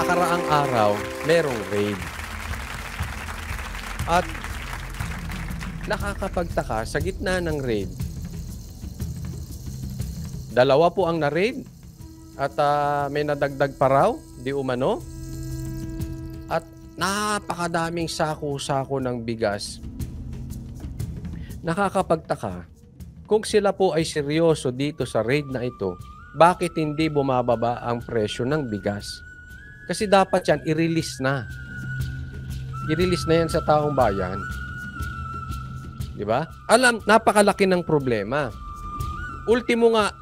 nakaraang araw, merong raid. At nakakapagtaka, sa gitna ng raid, dalawa po ang na-raid at may nadagdag pa raw, di umano. At napakadaming sako-sako ng bigas. Nakakapagtaka, kung sila po ay seryoso dito sa raid na ito, bakit hindi bumababa ang presyo ng bigas? Kasi dapat yan i-release na. I-release na yan sa taong bayan. Di ba? Alam, napakalaki ng problema. Ultimo nga,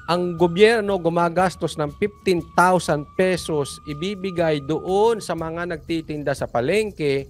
ang gobyerno gumagastos ng 15,000 pesos ibibigay doon sa mga nagtitinda sa palengke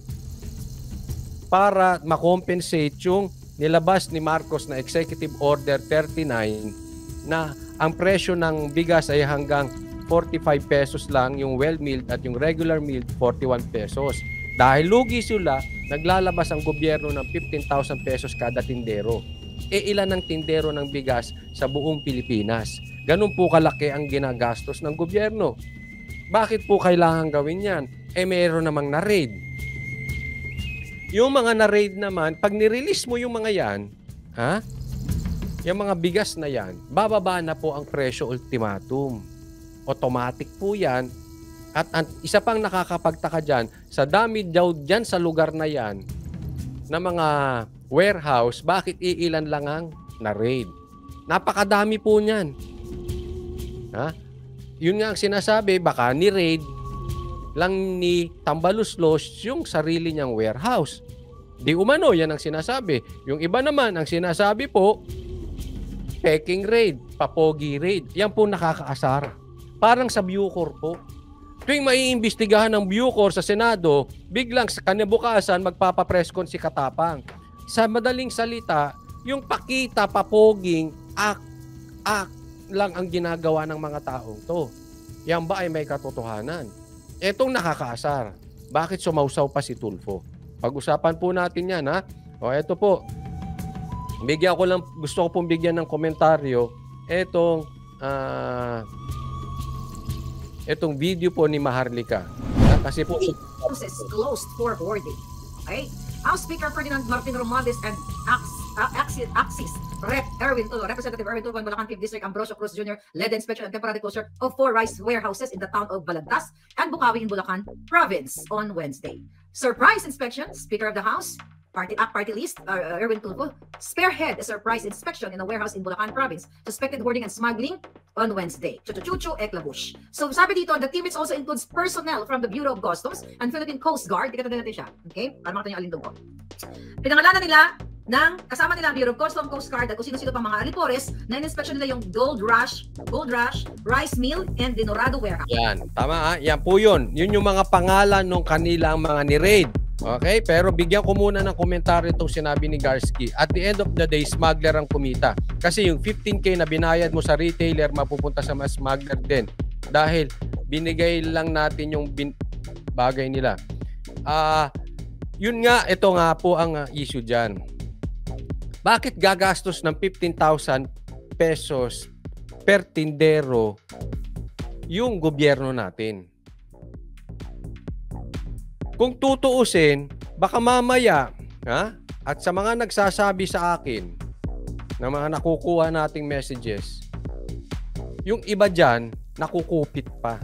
para makompensate yung nilabas ni Marcos na Executive Order 39 na ang presyo ng bigas ay hanggang 45 pesos lang, yung well-milled at yung regular milled 41 pesos. Dahil lugi sila, naglalabas ang gobyerno ng 15,000 pesos kada tindero. Ilan ang tindero ng bigas sa buong Pilipinas? Ganun po kalaki ang ginagastos ng gobyerno. Bakit po kailangan gawin yan? Mayroon namang na-raid. Yung mga na-raid naman, pag nirelease mo yung mga yan, yung mga bigas na yan, bababa na po ang presyo ultimatum. Automatic po yan. At isa pang nakakapagtaka dyan, sa dami daw dyan sa lugar na yan, na mga warehouse, bakit iilan lang ang na-raid? Napakadami po niyan. Yun nga ang sinasabi, baka ni-raid lang ni Tambaluslos yung sarili niyang warehouse. Di umano, yan ang sinasabi. Yung iba naman, ang sinasabi po, peking raid, papogi raid. Yan po nakakaasar. Parang sa Bucor po. Tuwing maiimbestigahan ng Bucor sa Senado, biglang sa kanibukasan magpapapress con si Katapang. Sa madaling salita, yung pakita, papoging, act lang ang ginagawa ng mga taong to. Yan ba ay may katotohanan? Etong nakakaasar. Bakit sumausaw pa si Tulfo? Pag-usapan po natin yan, ha? O, eto po. Gusto ko pong bigyan ng komentaryo etong video po ni Maharlika. Kasi po process closed for boarding. Okay? House Speaker Ferdinand Martin Romualdez and Axis Rep. Erwin Tulfo, Representative Erwin Tulfo, Bulacan 5th District, Ambrosio Cruz Jr. led the inspection and temporary closure of 4 rice warehouses in the town of Balagtas and Bukawi in Bulacan Province on Wednesday. Surprise inspection, Speaker of the House, party list, Erwin Tulfo, spearhead a surprise inspection in a warehouse in Bulacan Province, suspected hoarding and smuggling on Wednesday. Chuchuchucho Eklabush. So sabi dito, the team also includes personnel from the Bureau of Customs and Philippine Coast Guard. Dikita natin siya. Okay? Para makita nyo alindog ko. Pinangalanan nila kasama nila ang Bureau of Customs, Coast Guard at kung sino-sino pang mga alipores na in-inspection nila yung Gold Rush, Rice Mill, and Dinorado Warehouse. Yan. Tama, ha? Yan po yun. Yun yung mga pangalan ng kanilang mga ni-raid. Okay? Pero bigyan ko muna ng komentaryo itong sinabi ni Garski. At the end of the day, smuggler ang kumita. Kasi yung 15K na binayad mo sa retailer, mapupunta sa mga smuggler din. Dahil binigay lang natin yung bagay nila. Yun nga, ito nga po ang issue dyan. Bakit gagastos ng 15,000 pesos per tindero yung gobyerno natin? Kung tutuusin, baka mamaya, at sa mga nagsasabi sa akin, na mga nakukuha nating messages, yung iba dyan, nakukupit pa.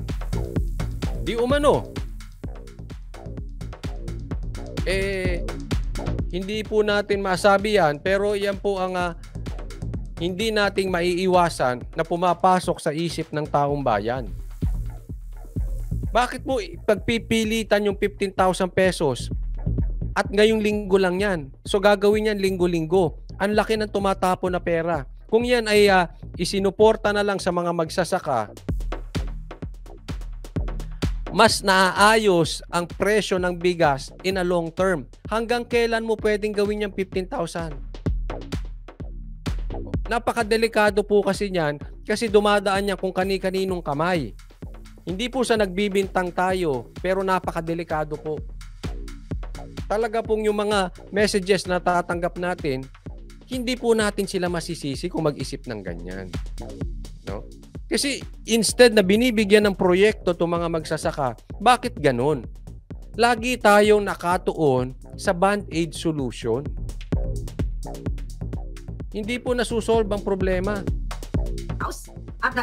Di umano. Hindi po natin masabi yan, pero yan po ang hindi nating maiiwasan na pumapasok sa isip ng taong bayan. Bakit mo pagpipilitan yung 15,000 pesos at ngayong linggo lang yan? So gagawin yan linggo-linggo. Ang laki ng tumatapon na pera. Kung yan ay isinuporta na lang sa mga magsasaka, mas naaayos ang presyo ng bigas in a long term. Hanggang kailan mo pwedeng gawin yung 15,000? Napakadelikado po kasi niyan kasi dumadaan niya kung kani-kaninong kamay. Hindi po sa nagbibintang tayo, pero napakadelikado po. Talaga pong yung mga messages na tatanggap natin, hindi po natin sila masisisi kung mag-isip ng ganyan. No? Kasi instead na binibigyan ng proyekto itong mga magsasaka, bakit ganun? Lagi tayong nakatuon sa band-aid solution. Hindi po nasusolve ang problema. House at the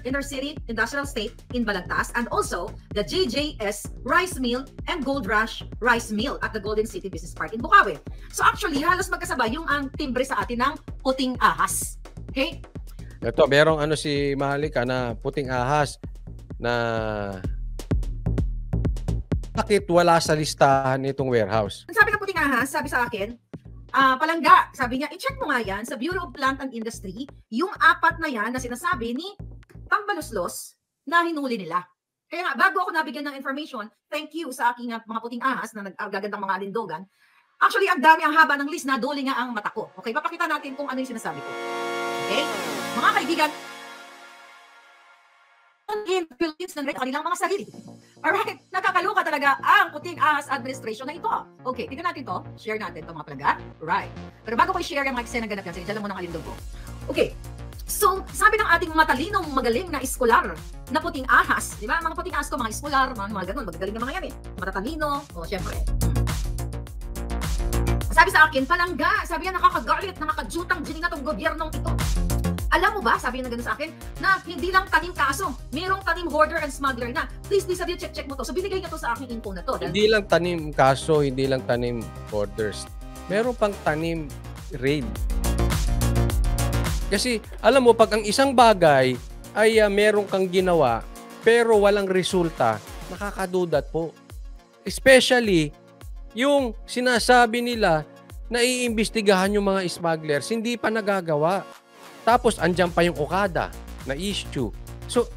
Intercity Industrial Estate in Balagtas, and also the JJS Rice Mill and Gold Rush Rice Mill at the Golden City Business Park in Bukawi. So actually, halos magkasabay yung ang timbre sa atin ng puting ahas. Okay? Ito, merong si Mahalika na puting ahas na bakit wala sa listahan itong warehouse? Sabi ng puting ahas, sabi sa akin, palangga, sabi niya, i-check mo nga yan sa Bureau of Plant and Industry, yung 4 na yan na sinasabi ni Tambaluslos na hinuli nila. Kaya nga, bago ako nabigyan ng information, thank you sa aking mga puting ahas na nagagandang mga alindogan. Actually, ang dami, ang haba ng list na duli nga ang mata ko. Okay, papakita natin kung ano yung sinasabi ko. Okay? Mga kaibigan, in the Philippines ng kanilang mga sarili. Alright, nakakaloka talaga ang puting ahas administration na ito. Okay, tignan natin to. Share natin to mga palaga. Right. Pero bago ko i-share yung mga eksena ganap yan, sige, dyan lang muna ang alindog ko. Okay. So, sabi ng ating matalinong magaling na eskolar na puting ahas, di ba? Mga puting ahas ko, mga eskolar, mga ganun, magagaling na mga yan eh. Matatalino, o syempre. Sabi sa akin, palangga, sabi niya nakakagalit, nakakajutang dinin na tong gobyernong ito. Alam mo ba, sabi niya na gano'n sa akin, na hindi lang tanim kaso, mayroong tanim hoarder and smuggler na. Please, sabi niya, check mo to. So, binigay niya to sa aking info na to. Hindi lang tanim kaso, hindi lang tanim hoarders. Meron pang tanim raid. Kasi, alam mo, pag ang isang bagay ay meron kang ginawa, pero walang resulta, nakakadudat po. Especially, yung sinasabi nila na iimbestigahan yung mga smugglers, hindi pa nagagawa. Tapos, andyan pa yung Okada na issue. So,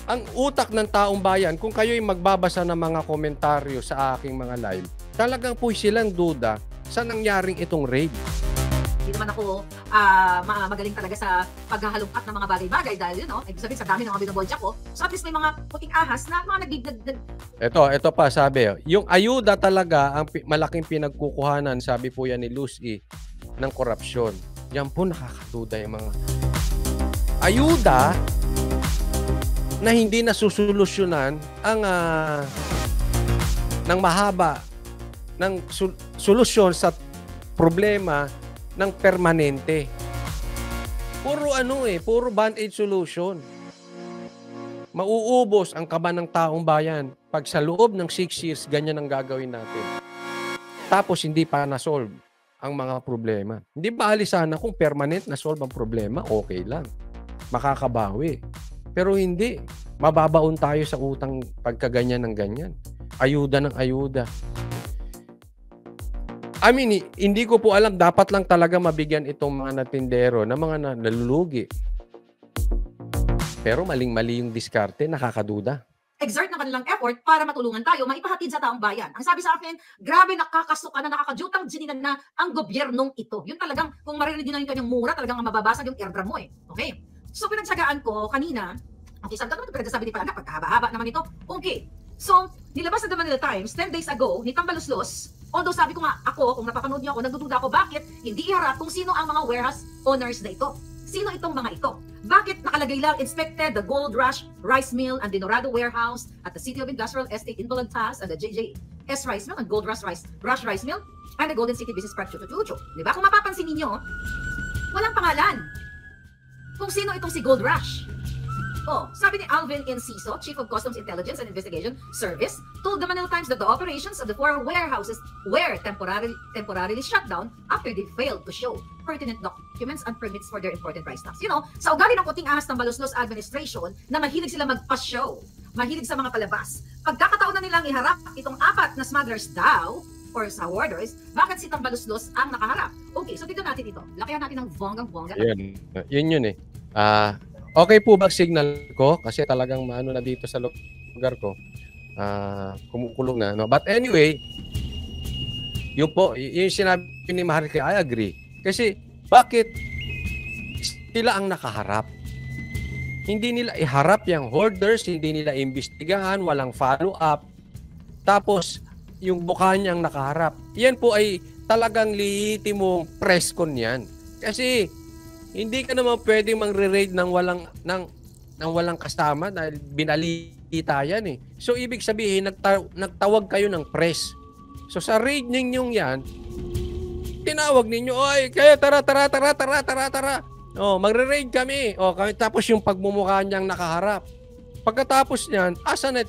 ang utak ng taong bayan, kung kayo'y magbabasa ng mga komentaryo sa aking mga live, talagang po silang duda sa nangyaring itong raid. Hindi naman ako magaling talaga sa paghahalungkat ng mga bagay-bagay dahil, ibig sabihin sa dami ng mga binobolsya ko. So, at least may mga puting ahas na mga nagdidagdag. Ito pa, sabi, yung ayuda talaga ang malaking pinagkukuhanan, sabi po yan ni Lucy, ng korupsyon. Yan po nakakaduda yung mga ayuda na hindi nasusolusyonan ang ng mahaba ng solusyon sa problema ng permanente. Puro puro band-aid solution. Mauubos ang kaba ng taong bayan pag sa loob ng 6 years ganyan ang gagawin natin. Tapos hindi pa na-solve ang mga problema. Hindi ba sana kung permanent na solve ang problema, okay lang. Makakabawi. Pero hindi. Mababaon tayo sa utang pagkaganyan ng ganyan. Ayuda ng ayuda. I mean, hindi ko po alam, dapat lang talaga mabigyan itong mga natindero na mga nalulugi. Pero maling-mali yung diskarte, nakakaduda. Exert ng kanilang effort para matulungan tayo, maipahatid sa taong bayan. Ang sabi sa akin, grabe nakakasuka na nakakajutang dininan na ang gobyernong ito. Yun talagang, kung maririnig nyo na yung kanyang mura, talagang mababasag yung eardrum mo eh. Okay? So, pinagsagaan ko kanina, okay, saan ka naman ito pinagsasabi ni Palangga, pagkahaba-haba naman ito. Okay. So, nilabas na The Manila Times 10 days ago ni Tambaluslos. Although sabi ko nga, kung napapanood niyo ako, nagdududa ako bakit hindi iharap kung sino ang mga warehouse owners na ito. Sino itong mga ito? Bakit nakalagay lang inspected the Gold Rush Rice Mill and Dinorado Warehouse at the City of Industrial Estate in Balagtas and the JJS Rice Mill and Gold Rush Rice Mill and the Golden City Business Park Chuchuchucho. Diba? Kung mapapansin ninyo, walang pangalan kung sino itong si Gold Rush. Sabi ni Alvin Enciso, Chief of Customs Intelligence and Investigation Service, told the Manila Times that the operations of the 4 warehouses were temporarily shut down after they failed to show pertinent documents and permits for their important rice stocks. Sa ugali ng puting ahas ng Baluslos administration na mahilig sila magpa-show, mahilig sa mga palabas, pagkakataon na nilang iharap itong 4 na smugglers daw, or sa hoarders, bakit si Tambaluslos ang nakaharap? Okay, so dito natin ito. Lakihan natin ng bonggang-bongga. Yun eh. Okay po ba signal ko? Kasi talagang maano na dito sa lugar ko. Kumukulong na. No? But anyway, yun po, yung sinabi ni Maharlika, I agree. Kasi bakit sila ang nakaharap? Hindi nila iharap yung hoarders, hindi nila imbestigahan, walang follow-up. Tapos, yung mukha niyang nakaharap. Yan po ay talagang lihitimong press con yan. Kasi, hindi ka naman pwedeng mangre-raid ng ng walang kasama dahil binalita yan eh. So, ibig sabihin, nagtawag kayo ng press. So, sa raid ninyong yan, tinawag ninyo, oy, kayo, tara. Magre-raid kami. Tapos yung pagmumukha niyang nakaharap. Pagkatapos niyan, asa na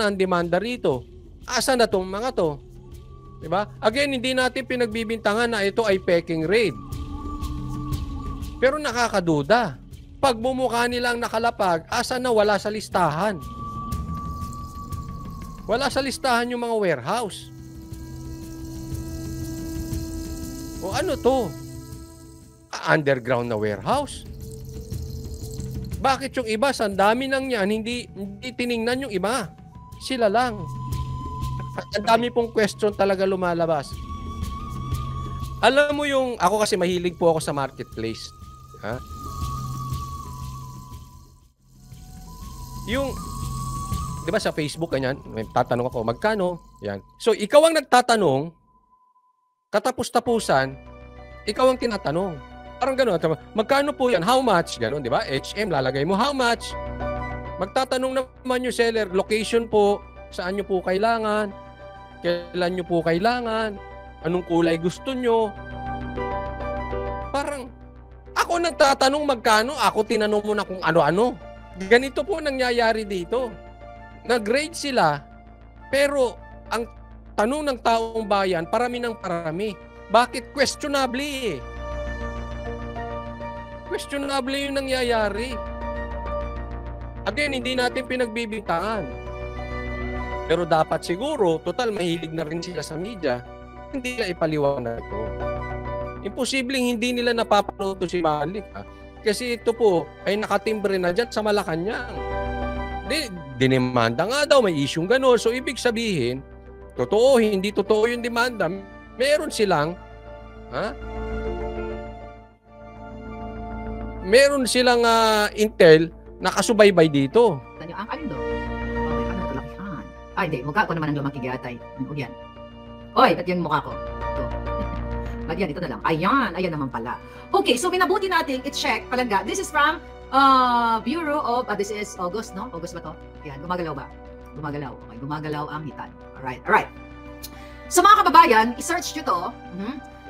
ang demanda rito? Asa na itong mga to? Diba? Again, hindi natin pinagbibintangan na ito ay peking raid. Pero nakakaduda. Pagmumukha nilang nakalapag, asa na wala sa listahan? Wala sa listahan yung mga warehouse. O ano to? Underground na warehouse? Bakit yung iba, sandami nang yan, hindi tiningnan yung iba? Sila lang. Ang dami pong question talaga lumalabas. Alam mo yung, ako kasi mahilig po ako sa marketplace. Ha? Yung, di ba sa Facebook, ganyan, may tatanong ako, magkano? Yan. So, ikaw ang nagtatanong, katapos-tapusan, ikaw ang tinatanong. Parang gano'n, magkano po yan? How much? Gano'n, di ba? HM, lalagay mo, how much? Magtatanong naman yung seller, location po, saan nyo po kailangan, kailan nyo po kailangan, anong kulay gusto nyo. Parang, ako nagtatanong magkano, ako tinanong mo na kung ano-ano. Ganito po nangyayari dito. Nag-grade sila, pero ang tanong ng taong bayan, parami ng parami. Bakit? Questionable eh. Questionable yung nangyayari. Again, hindi natin pinagbibintangan. Pero dapat siguro, total mahilig na rin sila sa media, hindi nila ipaliwanag ito. Imposibleng hindi nila napapanood si Malik. Kasi ito po ay nakatimbre na dyan sa Malacanang. Dinemanda nga daw, may isyong gano'n. So, ibig sabihin, totoo, hindi totoo yung demanda. Meron silang, intel na kasubaybay dito. Ang alin doon? Okay, paano ito lakihan? Ay, hindi. Mukha ko naman ang lumang kigatay. Huwag yan. Oy, ba't yung mukha ko? Ito. Ba't yan? Ito na lang. Ayan naman pala. Okay, so minabuti natin i-check palangga. This is from Bureau of, this is August, no? August ba to? Yan, gumagalaw ba? Gumagalaw. Okay, gumagalaw ang hitan. Alright. So mga kababayan, i-search nyo to.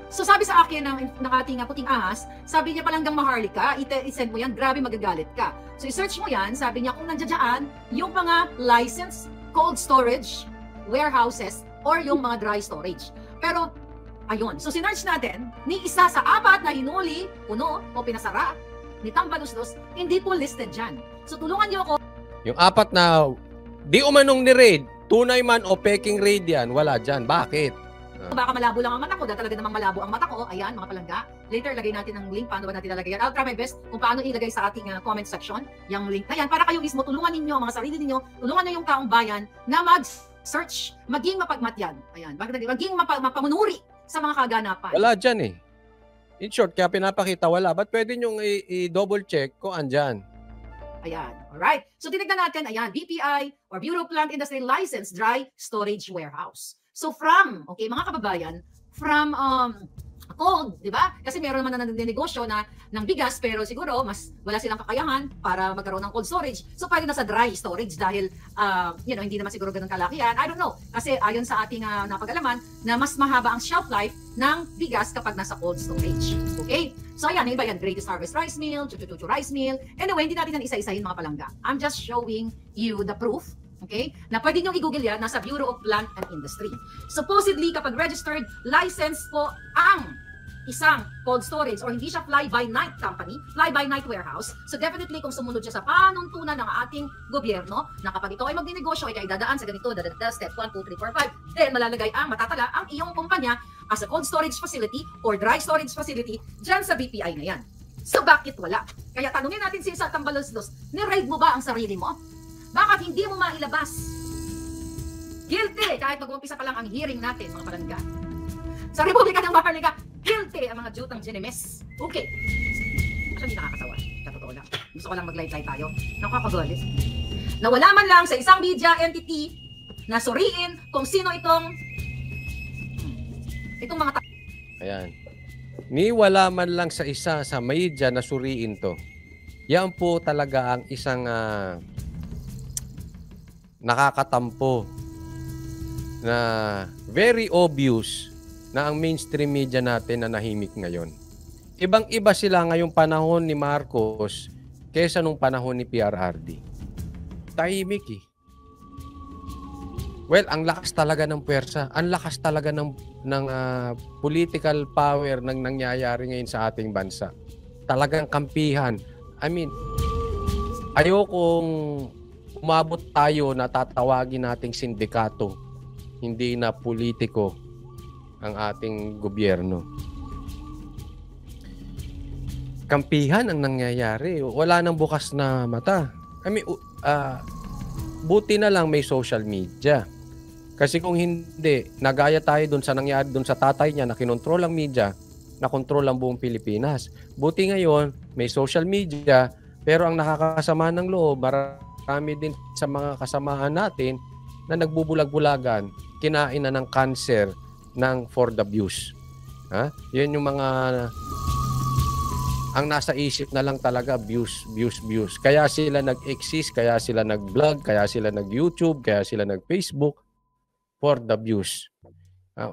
So sabi sa akin ng ating puting ahas, sabi niya palanggang Maharlika, i-send mo yan, grabe magagalit ka. So i-search mo yan, sabi niya kung nandiyan yung mga licensed cold storage warehouses or yung mga dry storage. Pero ayun, so sinearch natin, ni isa sa 4 na hinuli, puno o pinasara, ni Tambaluslos, hindi po listed dyan. So tulungan niyo ako. Yung 4 na di umanong ni raid, tunay man o peking raid yan, wala dyan. Bakit? Baka malabo lang ang mata ko, dahil talaga namang malabo ang mata ko. Ayan, mga palangga. Later, lagay natin ang link. Paano ba natin lalagay yan? I'll try my best kung paano ilagay sa ating comment section yung link na yan. Para kayo mismo, tulungan ninyo, mga sarili ninyo, tulungan nyo yung taong bayan na mag-search, maging mapagmatyan. Ayan, maging mapamunuri sa mga kaganapan. Wala dyan eh. In short, kaya pinapakita wala. Ba't pwede nyo i-double check kung andyan? Ayan. Alright. So, tinignan natin, ayan, BPI or Bureau of Plant Industry Licensed Dry Storage Warehouse. So, okay, mga kababayan, from cold, di ba? Kasi meron naman na negosyo na ng bigas, pero siguro mas wala silang kakayahan para magkaroon ng cold storage. So, pwede na sa dry storage dahil, hindi naman siguro ganun kalaki yan. I don't know. Kasi ayon sa ating napag-alaman, na mas mahaba ang shelf life ng bigas kapag nasa cold storage. Okay? So, ayan, iba yan. Greatest Harvest Rice Mill, Chuchuchuchu Rice Mill. Anyway, hindi natin yan isa-isahin mga palangga. I'm just showing you the proof. Okay? Na pwede nyo i-google yan, nasa Bureau of Plant and Industry. Supposedly, kapag registered, licensed po ang isang cold storage or hindi siya fly-by-night company, fly-by-night warehouse. So definitely, kung sumunod siya sa panuntunan ng ating gobyerno, na kapag ito ay magdinegosyo, ay dadaan sa ganito, step 1, 2, 3, 4, 5, then malalagay matatala ang iyong kumpanya as a cold storage facility or dry storage facility dyan sa BPI na yan. So bakit wala? Kaya tanungin natin si Isa Tambaluslos, ni-raid mo ba ang sarili mo? Bakit hindi mo mailabas? Guilty! Kahit mag-umpisa pa lang ang hearing natin, mga palangga. Sa Republika ng Maharlika, guilty ang mga jutang Genemes. Okay. Actually, nakakasawa. Katotoo lang. Gusto ko lang mag-light-light tayo. Nakakagalit. Nawala man lang sa isang media entity na suriin kung sino itong mga Ayan. Ni wala man lang sa isa sa media na suriin to. Yan po talaga ang isang nakakatampo na very obvious na ang mainstream media natin na nahimik ngayon. Ibang-iba sila ngayong panahon ni Marcos kaysa nung panahon ni PRRD. Tahimik eh. Well, ang lakas talaga ng puwersa. Ang lakas talaga ng political power ng nangyayari ngayon sa ating bansa. Talagang kampihan. I mean, ayokong umabot tayo na tatawagin nating sindikato, hindi na politiko ang ating gobyerno. Kampihan ang nangyayari. Wala nang bukas na mata. I mean, buti na lang may social media. Kasi kung hindi, nagaya tayo dun sa nangyari dun sa tatay niya na kinontrol ang media, na kontrol ang buong Pilipinas. Buti ngayon, may social media, pero ang nakakasama ng loob, marami din sa mga kasamaan natin na nagbubulag-bulagan, kinain na ng cancer ng for the views. Yan yung mga ang nasa isip na lang talaga, views. Kaya sila nag-exist, kaya sila nag-vlog, kaya sila nag-YouTube, kaya sila nag-Facebook for the views.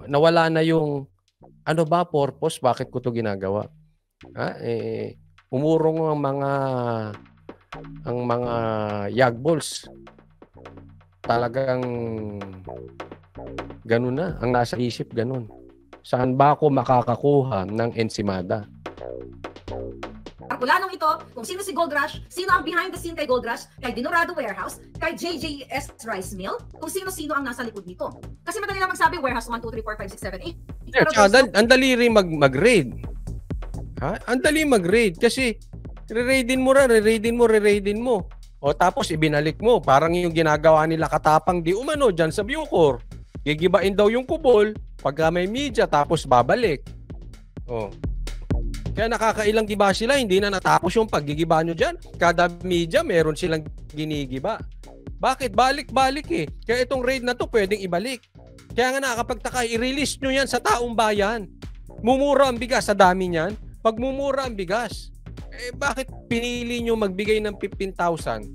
Nawala na yung ano ba purpose, bakit ko to ginagawa? Umurong ang mga yagballs. Talagang ganun na. Ang nasa isip ganun. Saan ba ako makakakuha ng ensimada? Arkulanong ito, kung sino si Gold Rush, sino ang behind the scene kay Gold Rush, kay Dinorado Warehouse, kay JJS Rice Mill, kung sino-sino ang nasa likod nito. Kasi madali lang magsabi, warehouse 1, 2, 3, 4, 5, 6, 7, 8. Yeah, tsaka ang dali rin mag-raid. Ang dali mag-raid kasi re-raidin mo. O tapos ibinalik mo. Parang yung ginagawa nila katapang di umano dyan sa Bucor. Gigibain daw yung kubol pagka may media tapos babalik. O. Kaya nakakailang giba sila, hindi na natapos yung paggigiba nyo dyan. Kada media, meron silang ginigiba. Bakit? Balik-balik eh. Kaya itong raid na to pwedeng ibalik. Kaya nga nakakapagtaka, i-release nyo yan sa taong bayan. Mumura ang bigas sa dami niyan. Pag mumura ang bigas, bakit pinili nyo magbigay ng 15,000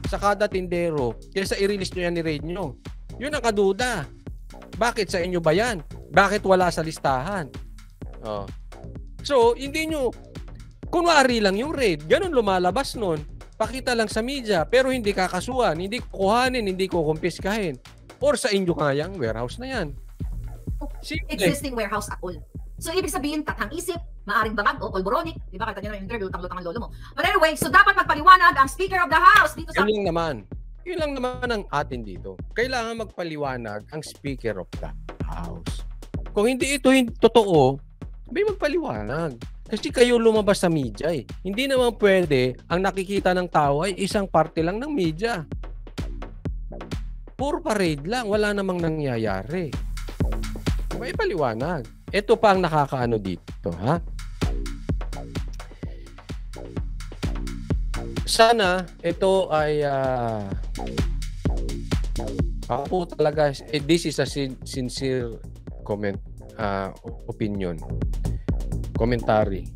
sa kada tindero kaysa i-release nyo yan, i-raid nyo? Yun ang kaduda. Bakit sa inyo ba yan? Bakit wala sa listahan? Oh. So, hindi nyo, kunwari lang yung raid, ganun lumalabas nun. Pakita lang sa media, pero hindi kakasuhan, hindi kukuhanin, hindi kukumpiskahin. Or sa inyo kayang warehouse na yan. Simple. Existing warehouse at all. So, ibig sabihin, tathang isip, maaring bangag o polboronic. Di ba? Kita nyo na yung interview, lutang-lutang ang lolo mo. But anyway, so dapat magpaliwanag ang Speaker of the House dito sa... Yun lang naman ang atin dito. Kailangan magpaliwanag ang Speaker of the House. Kung hindi ito totoo, may magpaliwanag. Kasi kayo lumabas sa media eh. Hindi naman pwede ang nakikita ng tao ay isang parte lang ng media. Puro parade lang. Wala namang nangyayari. May paliwanag. Ito pa ang nakakaano dito, ha? Sana ito ay ako po talaga, this is a sincere comment, opinion, commentary.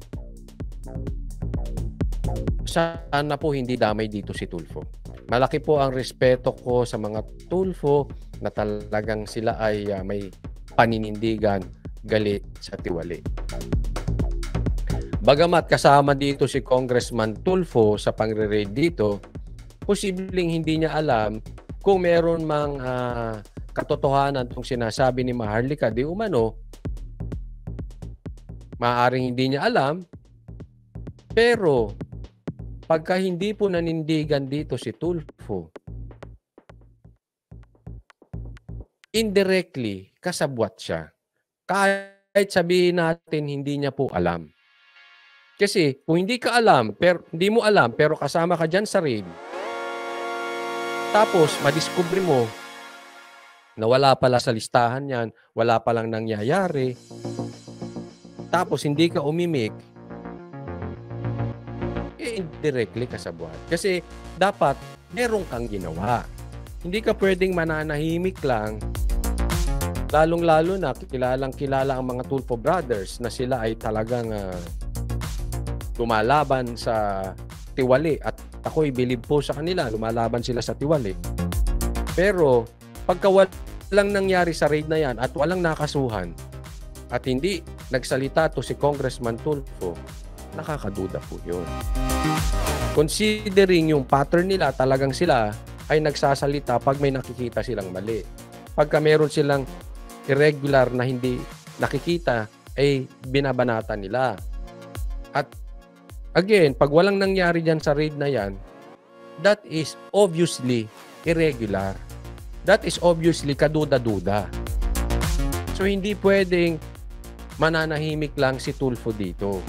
Sana po hindi damay dito si Tulfo. Malaki po ang respeto ko sa mga Tulfo na talagang sila ay may paninindigan, galit sa tiwali. Bagamat kasama dito si Congressman Tulfo sa pangre-raid dito, posibleng hindi niya alam kung meron mang katotohanan itong sinasabi ni Maharlika di umano. Maaaring hindi niya alam, pero pagka hindi po nanindigan dito si Tulfo, indirectly kasabwat siya. Kahit sabihin natin hindi niya po alam. Kasi kung hindi ka alam, pero hindi mo alam, pero kasama ka dyan sa raid, tapos madiskubre mo na wala pala sa listahan yan, wala palang nangyayari, tapos hindi ka umimik, indirectly kasabwat. Kasi dapat meron kang ginawa. Hindi ka pwedeng mananahimik lang. Lalong-lalo na kilalang-kilala ang mga Tulfo brothers na sila ay talagang lumalaban sa tiwali at ako'y bilib po sa kanila, lumalaban sila sa tiwali. Pero pagka walang nangyari sa raid na yan at walang nakasuhan at hindi nagsalita to si Congressman Tulfo, nakakaduda po yun. Considering yung pattern nila, talagang sila ay nagsasalita pag may nakikita silang mali. Pagka meron silang irregular na hindi nakikita, ay binabanata nila. At again, pag walang nangyari dyan sa raid na yan, that is obviously irregular. That is obviously kaduda-duda. So, hindi pwedeng mananahimik lang si Tulfo dito.